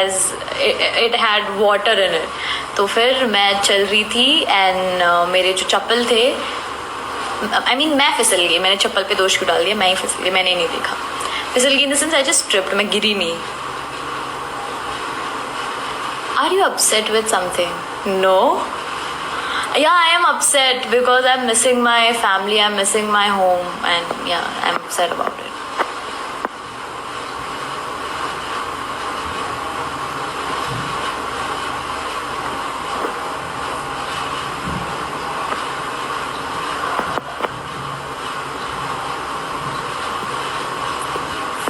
it had water in it. तो फिर मैं चल रही थी and मेरे जो चप्पल थे, I mean मैं फिसल गई. मैंने चप्पल पे दोष क्यों डाल दिया, मैं ही फिसल गई, मैंने नहीं देखा. फिसल गई in the sense I just tripped, मैं गिरी नहीं. Are you upset with something? No. Yeah, I am upset because I'm missing my family, I'm missing my home, and yeah, I'm upset about it.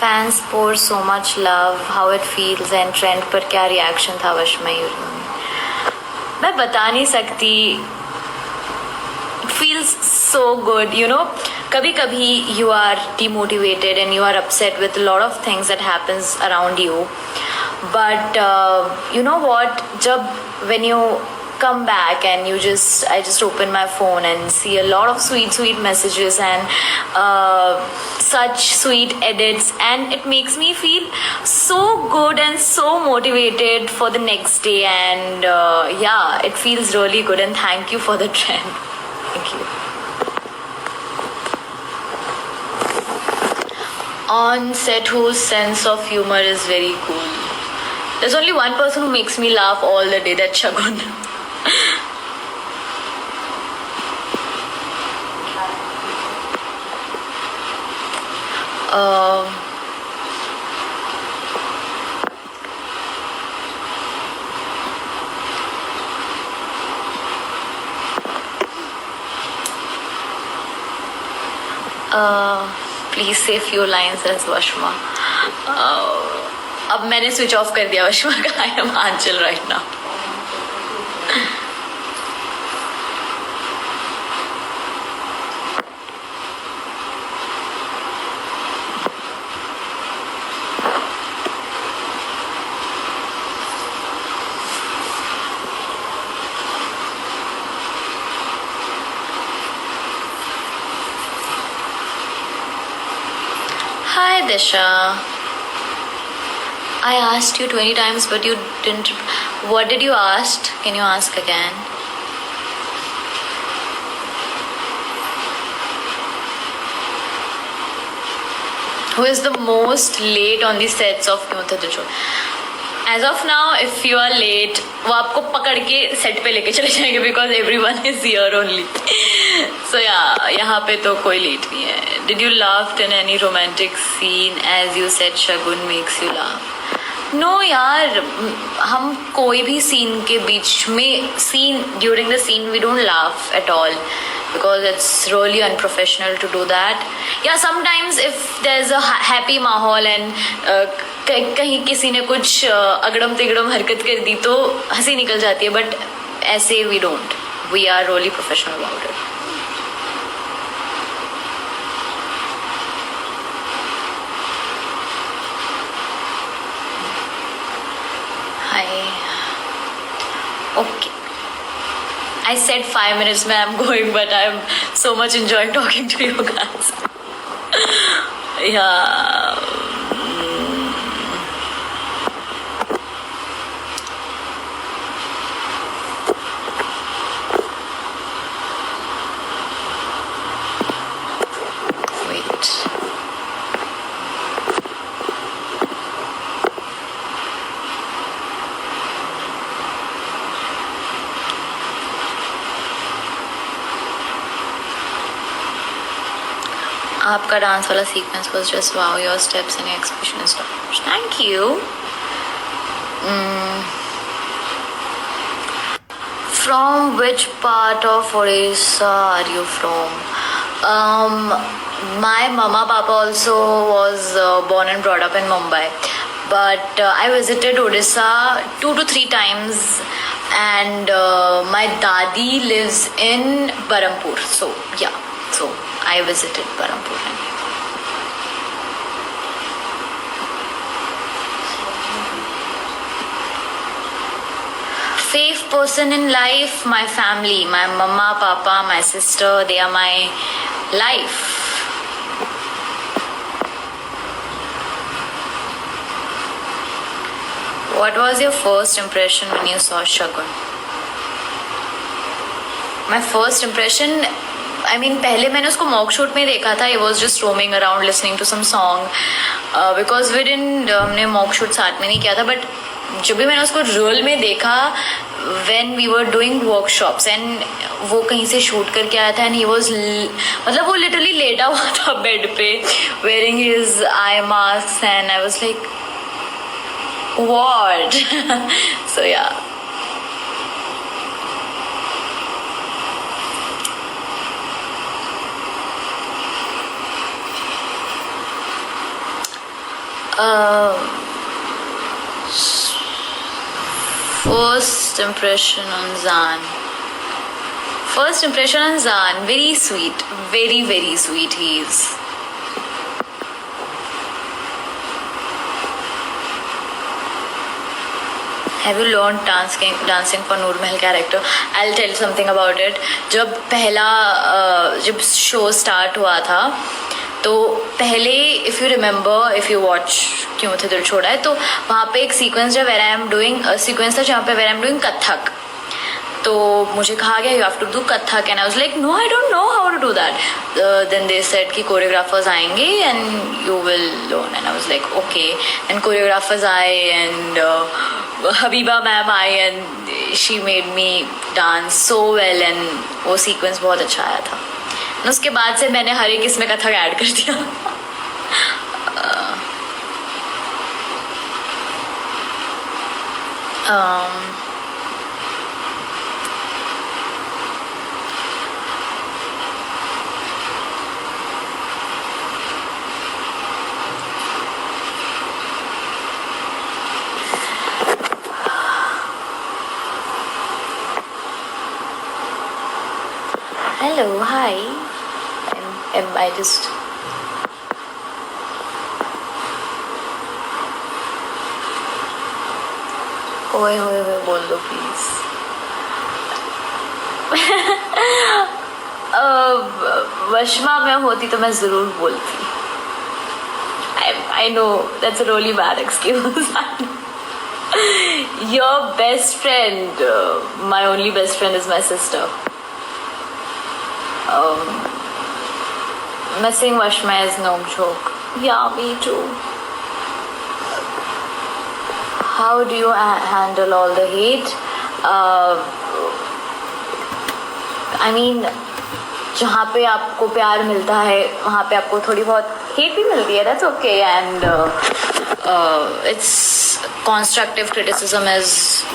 Fans pour so much love, how it feels, and trend पर क्या reaction था वशमयी मैं बता नहीं सकती. It feels so good, you know. कभी कभी you are demotivated and you are upset with a lot of things that happens around you. But you know what? When you come back and I just open my phone and see a lot of sweet messages and such sweet edits, and it makes me feel so good and so motivated for the next day, and yeah, it feels really good, and thank you for the trend. Thank you. On set whose sense of humor is very cool. There's only one person who makes me laugh all the day, that's Shagun. Please say few lines as Vashma. अब मैंने switch off कर दिया वशमा का. I am Aanchal right now. Hi Disha. I asked you 20 times but you didn't. What did you ask? Can you ask again? Who is the most late on the sets of Kyun Tha Dil Chhod? As of now, if you are late, वो आपको पकड़ के set पे लेके चले जाएंगे because everyone is here only. So yeah, यहाँ पे तो कोई लेट नहीं है. Did you laugh in any romantic scene as you said Shagun makes you laugh? No यार, हम कोई भी scene के बीच में during the scene we don't laugh at all because it's really unprofessional to do that. Yeah, sometimes if there's a happy माहौल and कहीं किसी ने कुछ अगड़म तिगड़म हरकत कर दी तो हंसी निकल जाती है, बट ऐसे we don't. We are really professional about it. Hi. Okay. I said 5 minutes में I'm going, but I'm so much enjoying talking to you guys. Yeah. आपका डांस वाला sequence was just wow, your steps and your expression is top. Thank you. From which part of Odisha are you from? My mama papa also was born and brought up in Mumbai, but I visited Odisha 2 to 3 times, and my dadi lives in Barampur, so yeah, so I visited Barampur. Favorite person in life, my family, my mama, papa, my sister, they are my life. What was your first impression when you saw Shagun? My first impression, I mean, पहले मैंने उसको mock shoot में देखा था. He was just roaming around listening to some song. Because we didn't, हमने mock shoot साथ में नहीं किया था. But जब भी मैंने उसको रियल में देखा, when we were doing workshops and वो कहीं से शूट करके आया था and he was, मतलब वो literally लेटा हुआ था बेड पे wearing his eye masks and I was like, what? So yeah. First impression on Zan. First impression on Zan, very sweet, very very sweet he is. Have you learned dancing for Noor Mahal character? I'll tell you something about it. जब पहला जब show start हुआ था तो पहले if you remember, if you watch क्यों थे दिल छोड़ा है, तो वहाँ पे एक सीक्वेंस जब where I am doing sequence था जहाँ पे where I am doing Kathak. तो मुझे कहा गया you have to do Kathak and I was like no I don't know how to do that. Then they said कि कोरियोग्राफर्स आएंगे and you will learn and I was like okay. And choreographers आए and Habiba ma'am आई and she made me dance so well and वो sequence बहुत अच्छा आया था. उसके बाद से मैंने हर एक इसमें कथक ऐड कर दिया. Hello, hi. I just ओए होए होए बोल दो प्लीज. वशमा में होती तो मैं जरूर बोलती. I know that's a really bad excuse. Your best friend, my only best friend is my sister. Missing Washma is no joke. Yeah, me too. How do you handle all the hate? I mean, जहाँ पे आपको प्यार मिलता है वहाँ पे आपको थोड़ी बहुत hate भी मिलती है. That's okay and it's constructive criticism is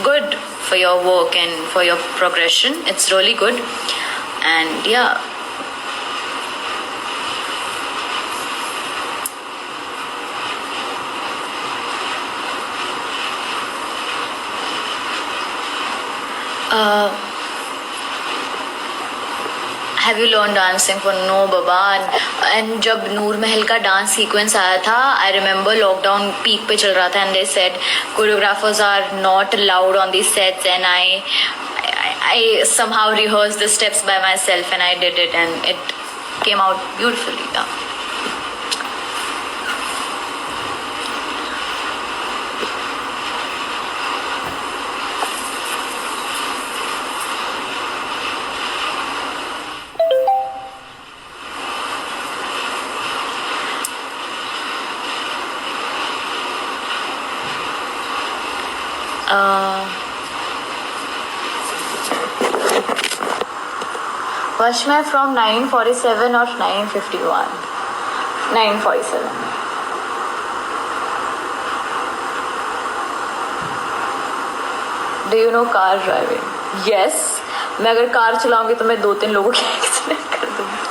good for your work and for your progression. It's really good and yeah. Have you learn dancing for no बाबा. एंड जब नूर महल का डांस सीक्वेंस आया था आई रिमेंबर लॉकडाउन पीक पे चल रहा था and they said choreographers are not allowed on these sets and I somehow rehearsed the steps by myself and I did it and it came out beautifully. Yeah. Washma from 9:47 or 9:51? 9:47. Do you know car driving? Yes. मैं अगर car चलाऊंगी तो मैं 2-3 लोगों के accident कर दूंगी.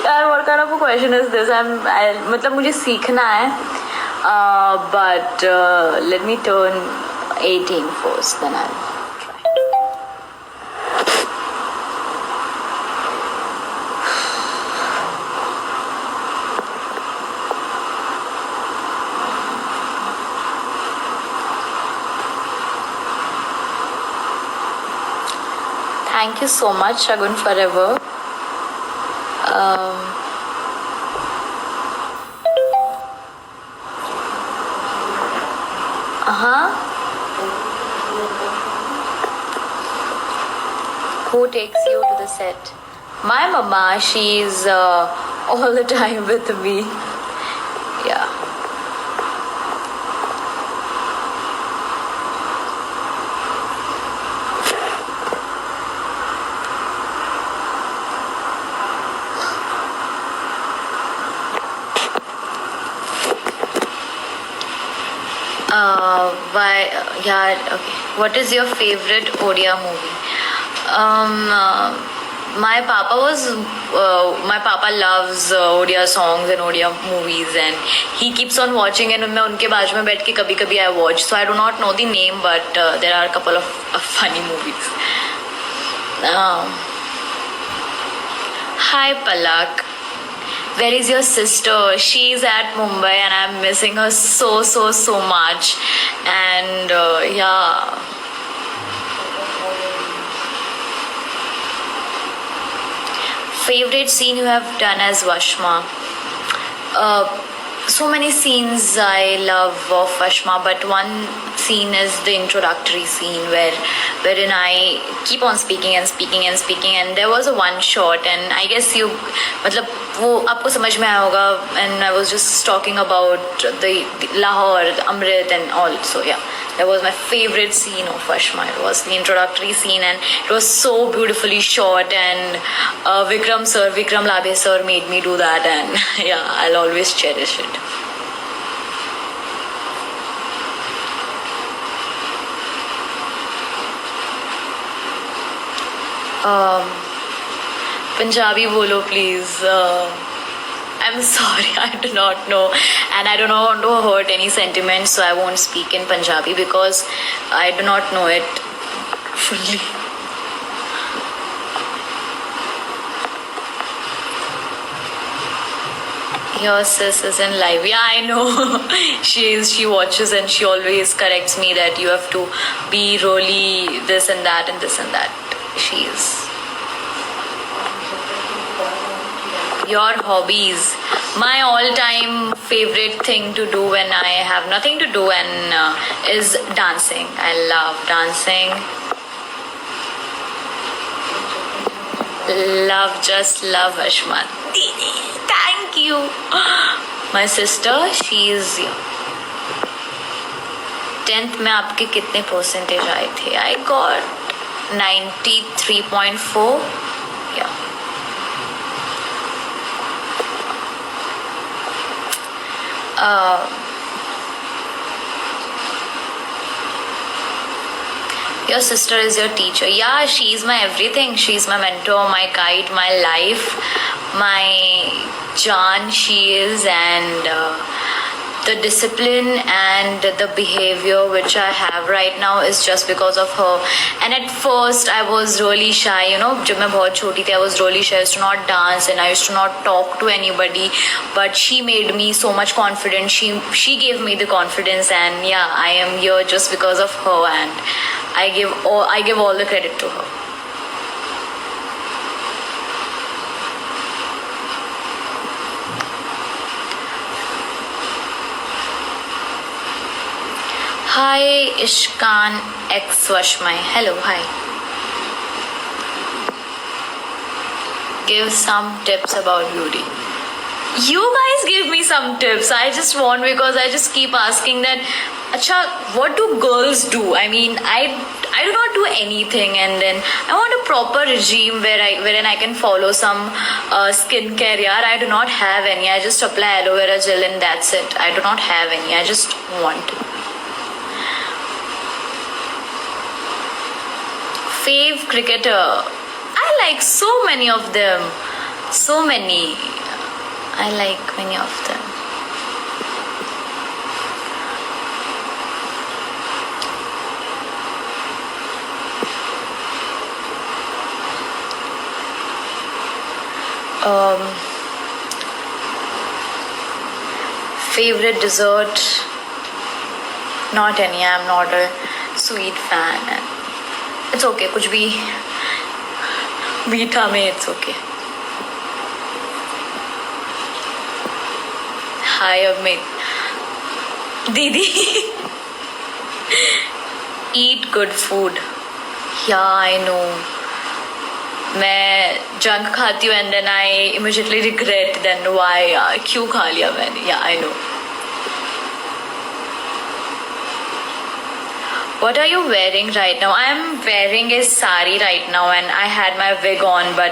यार what kind of a question is this? मतलब मुझे सीखना है. But let me turn 18 first, then I'll try. Thank you so much, Shagun Forever. Who takes you to the set? My mama. She's all the time with me. Yeah. Why? Yeah. Okay. What is your favorite Odia movie? My papa loves Odia songs and Odia movies, and he keeps on watching. And मैं उनके बाजू में बैठ के कभी-कभी I watch. So I do not know the name, but there are a couple of funny movies. Hi Palak. Where is your sister? She's at Mumbai and I'm missing her so much. And yeah. Favorite scene you have done as Vashma? So many scenes I love of Vashma, but one scene is the introductory scene wherein I keep on speaking, and there was a one shot, and I guess you मतलब वो आपको समझ में आया होगा, and I was just talking about the Lahore, the Amrit and all. So yeah, that was my favorite scene of Vashma. It was the introductory scene and it was so beautifully shot, and Vikram Labhe sir made me do that, and yeah, I'll always cherish it. Punjabi bolo please. I'm sorry, I do not know, and I do not want to hurt any sentiments, so I won't speak in Punjabi because I do not know it fully. Your sis is in live. Yeah, I know. She watches and she always corrects me that you have to be really this and that and this and that. She is. Your hobbies. My all-time favorite thing to do when I have nothing to do and is dancing. I love dancing. Just love Ashma. Thank you. My sister, she is 10th में आपके कितने percentage आए थे? I got 93.4. Yeah. Your sister is your teacher. Yeah, she's my everything. She's my mentor, my guide, my life, my Jaan she is, and the discipline and the behavior which I have right now is just because of her. And at first I was really shy, you know, जब मैं बहुत छोटी थी I was really shy. I used to not dance and I used to not talk to anybody, but she made me so much confident. She gave me the confidence, and yeah, I am here just because of her, and I give all the credit to her. Hi Ishkan X Vashmai. Hello, hi. Give some tips about beauty. You guys give me some tips. I just want, because I just keep asking that, Acha, what do girls do? I mean, I do not do anything, and then I want a proper regime wherein I can follow some skincare. Yeah, I do not have any. I just apply aloe vera gel and that's it. I do not have any. I just want. Fave cricketer. I like so many of them. So many. I like many of them. Favorite dessert? Not any. I'm not a sweet fan. It's okay. कुछ भी मीठा में it's okay. Hi Amit. Didi. Eat good food. Yeah, I know. मैं जंक खाती हूँ and then I immediately regret then why क्यों खा लिया मैंने. Yeah I know. What are you wearing right now? I am wearing a sari right now and I had my wig on but